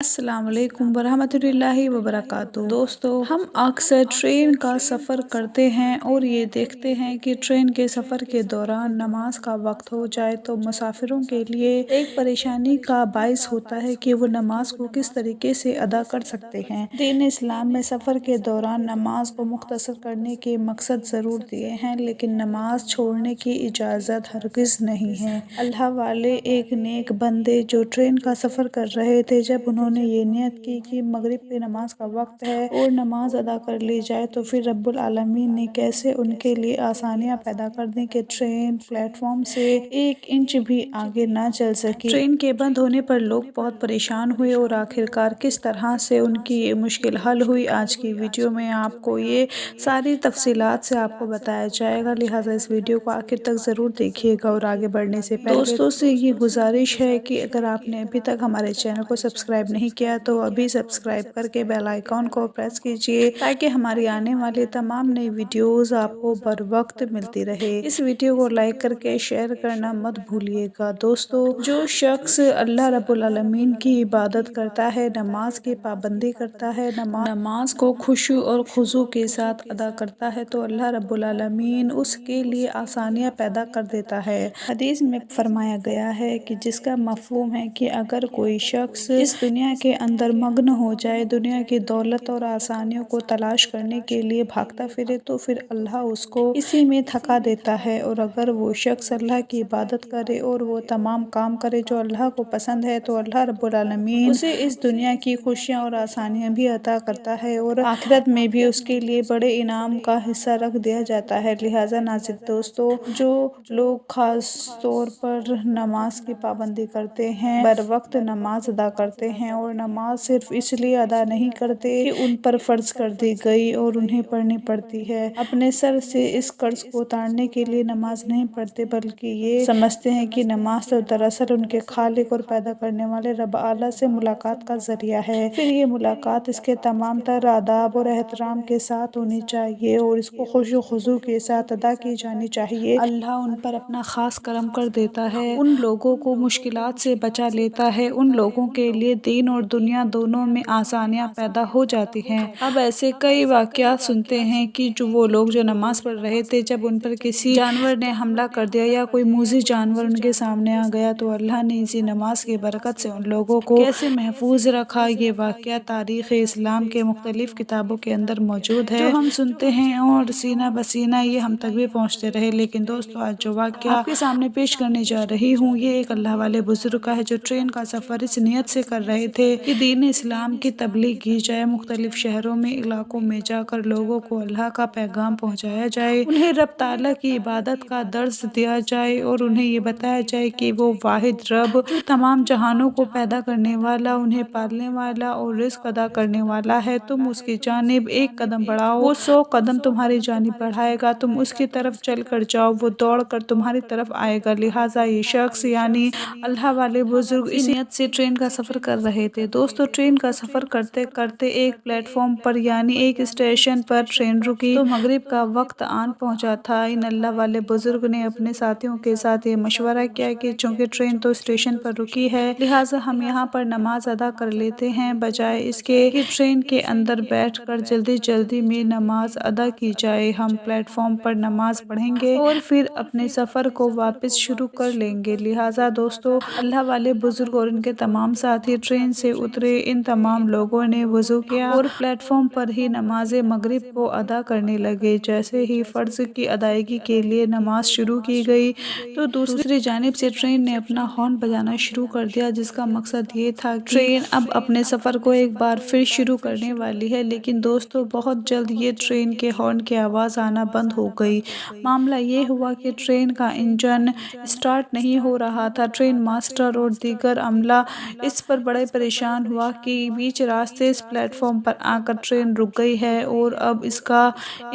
अस्सलाम वालेकुम वरहमतुल्लाहि वबरकातुहू। दोस्तों, हम अक्सर ट्रेन का सफ़र करते हैं और ये देखते हैं कि ट्रेन के सफ़र के दौरान नमाज का वक्त हो जाए तो मुसाफिरों के लिए एक परेशानी का बाइस होता है कि वो नमाज को किस तरीके से अदा कर सकते हैं। दीन इस्लाम में सफ़र के दौरान नमाज को मुख्तसर करने के मकसद ज़रूर दिए हैं, लेकिन नमाज छोड़ने की इजाज़त हरगिज़ नहीं है। अल्लाह वाले एक नेक बंदे जो ट्रेन का सफ़र कर रहे थे, जब उन्होंने ये नियत की कि मगरिब की नमाज का वक्त है और नमाज अदा कर ली जाए, तो फिर रब्बुल आलमीन ने कैसे उनके लिए आसानियाँ पैदा कर दी कि ट्रेन प्लेटफॉर्म से 1 इंच भी आगे ना चल सकी। ट्रेन के बंद होने पर लोग बहुत परेशान हुए और आखिरकार किस तरह से उनकी ये मुश्किल हल हुई, आज की वीडियो में आपको ये सारी तफसीलात से आपको बताया जाएगा, लिहाजा इस वीडियो को आखिर तक ज़रूर देखिएगा। और आगे बढ़ने से पहले दोस्तों से ये गुजारिश है कि अगर आपने अभी तक हमारे चैनल को सब्सक्राइब नहीं किया तो अभी सब्सक्राइब करके बेल आइकॉन को प्रेस कीजिए, ताकि हमारी आने वाली तमाम नई वीडियोस आपको बर वक्त मिलती रहे। इस वीडियो को लाइक करके शेयर करना मत भूलिएगा। दोस्तों, जो शख्स अल्लाह रब्बुल आलमीन की इबादत करता है, नमाज की पाबंदी करता है, नमाज को खुशू और खुजू के साथ अदा करता है, तो अल्लाह रब्बुल आलमीन उसके लिए आसानियाँ पैदा कर देता है। हदीस में फरमाया गया है कि जिसका मफहूम है कि अगर कोई शख्स इस दुनिया के अंदर मग्न हो जाए, दुनिया की दौलत और आसानियों को तलाश करने के लिए भागता फिरे, तो फिर अल्लाह उसको इसी में थका देता है। और अगर वो शख्स अल्लाह की इबादत करे और वो तमाम काम करे जो अल्लाह को पसंद है, तो अल्लाह रब्बुल आलमीन उसे इस दुनिया की खुशियाँ और आसानियाँ भी अता करता है और आखिरत में भी उसके लिए बड़े इनाम का हिस्सा रख दिया जाता है। लिहाजा नाज़रीन दोस्तों, जो लोग खास तौर पर नमाज की पाबंदी करते हैं, बर वक्त नमाज अदा करते हैं और नमाज सिर्फ इसलिए अदा नहीं करते कि उन पर फ़र्ज कर दी गई और उन्हें पढ़नी पड़ती है, अपने सर से इस कर्ज को उतारने के लिए नमाज नहीं पढ़ते, बल्कि ये समझते हैं कि नमाज तो दरअसल उनके खालिक और पैदा करने वाले रब आला से मुलाकात का जरिया है। फिर ये मुलाकात इसके तमाम तर आदाब और एहतराम के साथ होनी चाहिए और इसको खुशू खुजू के साथ अदा की जानी चाहिए। अल्लाह उन पर अपना खास करम कर देता है, उन लोगों को मुश्किलात से बचा लेता है, उन लोगों के लिए दीन और दुनिया दोनों में आसानियाँ पैदा हो जाती हैं। अब ऐसे कई वाक़यात सुनते हैं कि वो लोग जो नमाज पढ़ रहे थे, जब उन पर किसी जानवर ने हमला कर दिया या कोई मूज़ी जानवर उनके सामने आ गया, तो अल्लाह ने इसी नमाज की बरकत से उन लोगों को कैसे महफूज रखा। ये वाक़या तारीख़ इस्लाम के मुख्तलिफ किताबों के अंदर मौजूद है, जो हम सुनते हैं और सीना बसीना ये हम तक भी पहुँचते रहे। लेकिन दोस्तों, आज जो वाक़या आपके सामने पेश करने जा रही हूँ, ये एक अल्लाह वाले बुजुर्ग का है, जो ट्रेन का सफ़र इस नियत से कर रहे थे कि दीन इस्लाम की तबलीग की जाए, मुख्तलिफ शहरों में इलाकों में जाकर लोगों को अल्लाह का पैगाम पहुँचाया जाए, उन्हें रब ताला की इबादत का दर्स दिया जाए और उन्हें ये बताया जाए कि वो वाहिद रब जो तमाम जहानों को पैदा करने वाला, उन्हें पालने वाला और रिज़्क अदा करने वाला है। तुम उसकी जानिब एक कदम बढ़ाओ, वो 100 कदम तुम्हारी जानिब बढ़ाएगा, तुम उसकी तरफ चल कर जाओ, वो दौड़ कर तुम्हारी तरफ आएगा। लिहाजा ये शख्स यानी अल्लाह वाले बुजुर्ग इस नियत से ट्रेन का सफ़र कर रहे थे। दोस्तों, ट्रेन का सफ़र करते करते एक प्लेटफॉर्म पर यानी एक स्टेशन पर ट्रेन रुकी, तो मगरिब का वक्त आन पहुंचा था। इन अल्लाह वाले बुजुर्ग ने अपने साथियों के साथ ये मशवरा किया कि चूँकि ट्रेन तो स्टेशन पर रुकी है, लिहाजा हम यहाँ पर नमाज अदा कर लेते हैं, बजाय इसके कि ट्रेन के अंदर बैठ कर जल्दी जल्दी में नमाज अदा की जाए। हम प्लेटफॉर्म पर नमाज पढ़ेंगे और फिर अपने सफ़र को वापस शुरू कर लेंगे। लिहाजा दोस्तों, अल्लाह वाले बुजुर्ग और इनके तमाम साथी ट्रेन से उतरे। इन तमाम लोगों ने वज़ू किया और प्लेटफॉर्म पर ही नमाज मगरिब को अदा करने लगे। जैसे ही फ़र्ज़ की अदायगी के लिए नमाज शुरू की गई, तो दूसरी जानिब से ट्रेन ने अपना हॉर्न बजाना शुरू कर दिया, जिसका मकसद ये था कि ट्रेन अब अपने सफ़र को एक बार फिर शुरू करने वाली है। लेकिन दोस्तों, बहुत जल्द ये ट्रेन के हॉर्न की आवाज़ आना बंद हो गई। मामला ये हुआ कि ट्रेन का इंजन स्टार्ट नहीं हो रहा था। ट्रेन मास्टर और दीगर अमला इस पर बड़े परेशान हुआ कि बीच रास्ते इस प्लेटफॉर्म पर आकर ट्रेन रुक गई है और अब इसका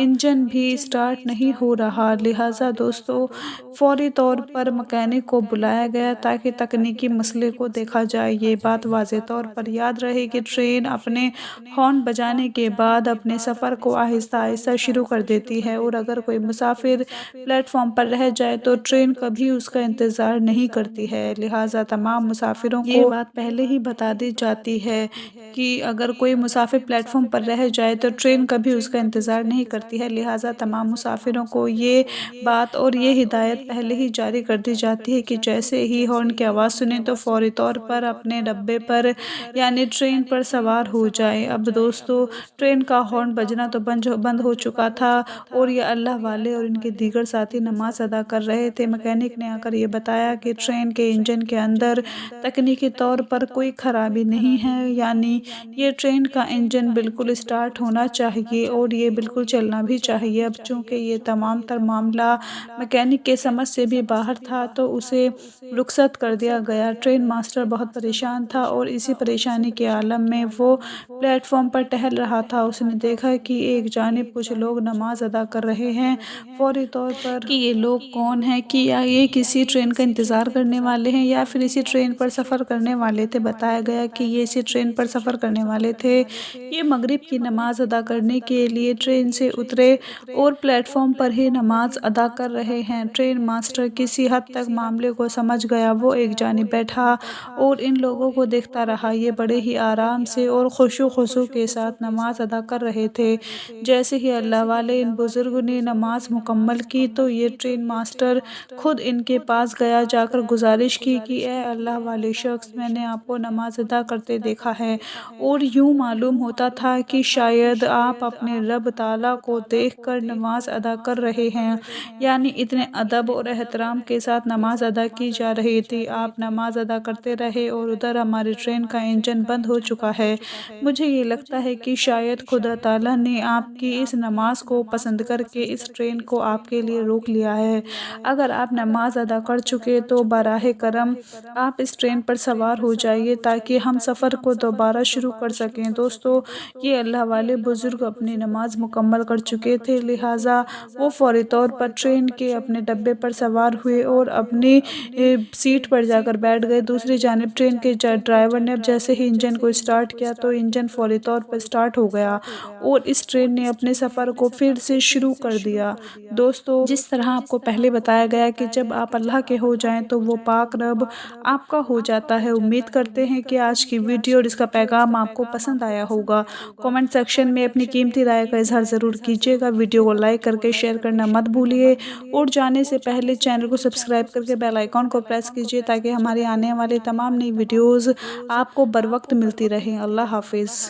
इंजन भी स्टार्ट नहीं हो रहा। लिहाजा दोस्तों, फौरी तौर पर मैकेनिक को बुलाया गया ताकि तकनीकी मसले को देखा जाए। ये बात वाज़े तौर पर याद रहे कि ट्रेन अपने हॉर्न बजाने के बाद अपने सफ़र को आहिस्ता आहिस्ता शुरू कर देती है और अगर कोई मुसाफिर प्लेटफॉर्म पर रह जाए तो ट्रेन कभी उसका इंतज़ार नहीं करती है। लिहाजा तमाम मुसाफिरों को ये बात पहले ही बता دی جاتی ہے کہ اگر کوئی مسافر پلیٹ فارم پر رہ جائے تو ٹرین کبھی اس کا انتظار نہیں کرتی ہے، لہٰذا تمام مسافروں کو یہ بات اور یہ ہدایت پہلے ہی جاری کر دی جاتی ہے کہ جیسے ہی ہارن کی آواز سنیں تو فوری طور پر اپنے ڈبے پر یعنی ٹرین پر سوار ہو جائے۔ اب دوستو، ٹرین کا ہارن بجنا تو بند ہو چکا تھا اور یہ اللہ والے اور ان کے دیگر ساتھی نماز ادا کر رہے تھے۔ میکینک نے آ کر یہ بتایا کہ ٹرین کے انجن کے اندر تکنیکی طور پر کوئی خرابی نہیں ہے، یعنی یہ ٹرین کا انجن بالکل اسٹارٹ ہونا چاہیے اور یہ بالکل چلنا بھی چاہیے۔ اب چونکہ یہ تمام تر معاملہ میکینک کے سمجھ سے بھی باہر تھا تو اسے رخصت کر دیا گیا۔ ٹرین ماسٹر بہت پریشان تھا اور اسی پریشانی کے عالم میں وہ پلیٹ فارم پر ٹہل رہا تھا۔ اس نے دیکھا کہ ایک جانب کچھ لوگ نماز ادا کر رہے ہیں، فوری طور پر کہ یہ لوگ کون ہیں، کہ یا یہ کسی ٹرین کا انتظار کرنے والے ہیں یا پھر اسی ٹرین پر سفر کرنے والے تھے۔ بتایا گیا کہ یہ اسی ٹرین پر سفر کرنے والے تھے۔ یہ مغرب کی نماز ادا کرنے کے لیے ٹرین سے اترے اور پلیٹ فارم پر ہی نماز ادا کر رہے ہیں۔ ٹرین ماسٹر کسی حد تک معاملے کو سمجھ گیا۔ وہ ایک جانب بیٹھا اور ان لوگوں کو دیکھتا رہا۔ یہ بڑے ہی آرام سے اور خشوع و خضوع کے ساتھ نماز ادا کر رہے تھے۔ جیسے ہی اللہ والے ان بزرگوں نے نماز مکمل کی تو یہ ٹرین ماسٹر خود ان کے پاس گیا، جا کر گزارش کی کہ اے اللہ والے شخص، میں نے آپ کو نماز ادا کرتے دیکھا ہے اور یوں معلوم ہوتا تھا کہ شاید آپ اپنے رب تعالیٰ کو دیکھ کر نماز ادا کر رہے ہیں، یعنی اتنے ادب اور احترام کے ساتھ نماز ادا کی جا رہی تھی۔ آپ نماز ادا کرتے رہے اور ادھر ہماری ٹرین کا انجن بند ہو چکا ہے۔ مجھے یہ لگتا ہے کہ شاید خدا تعالیٰ نے آپ کی اس نماز کو پسند کر کے اس ٹرین کو آپ کے لیے روک لیا ہے۔ اگر آپ نماز ادا کر چکے تو براہ کرم آپ اس ٹرین پر سوار ہو جائیے تاکہ ہم سفر کو دوبارہ شروع کر سکیں۔ دوستو، یہ اللہ والے بزرگ اپنی نماز مکمل کر چکے تھے، لہٰذا وہ فوری طور پر ٹرین کے اپنے ڈبے پر سوار ہوئے اور اپنی سیٹ پر جا کر بیٹھ گئے۔ دوسری جانب ٹرین کے ڈرائیور نے اب جیسے ہی انجن کو اسٹارٹ کیا تو انجن فوری طور پر اسٹارٹ ہو گیا اور اس ٹرین نے اپنے سفر کو پھر سے شروع کر دیا۔ دوستو، جس طرح آپ کو پہلے بتایا گیا کہ جب آپ اللہ کے ہو جائیں تو وہ پاک رب آپ کا ہو جاتا ہے۔ امید کرتے ہیں کہ آج کی ویڈیو اور اس کا پیغام آپ کو پسند آیا ہوگا۔ کامنٹ سیکشن میں اپنی قیمتی رائے کا اظہار ضرور کیجیے گا۔ ویڈیو کو لائک کر کے شیئر کرنا مت بھولیے اور جانے سے پہلے چینل کو سبسکرائب کر کے بیل آئیکن کو پریس کیجیے تاکہ ہماری آنے والی تمام نئی ویڈیوز آپ کو بر وقت ملتی رہیں۔ اللہ حافظ۔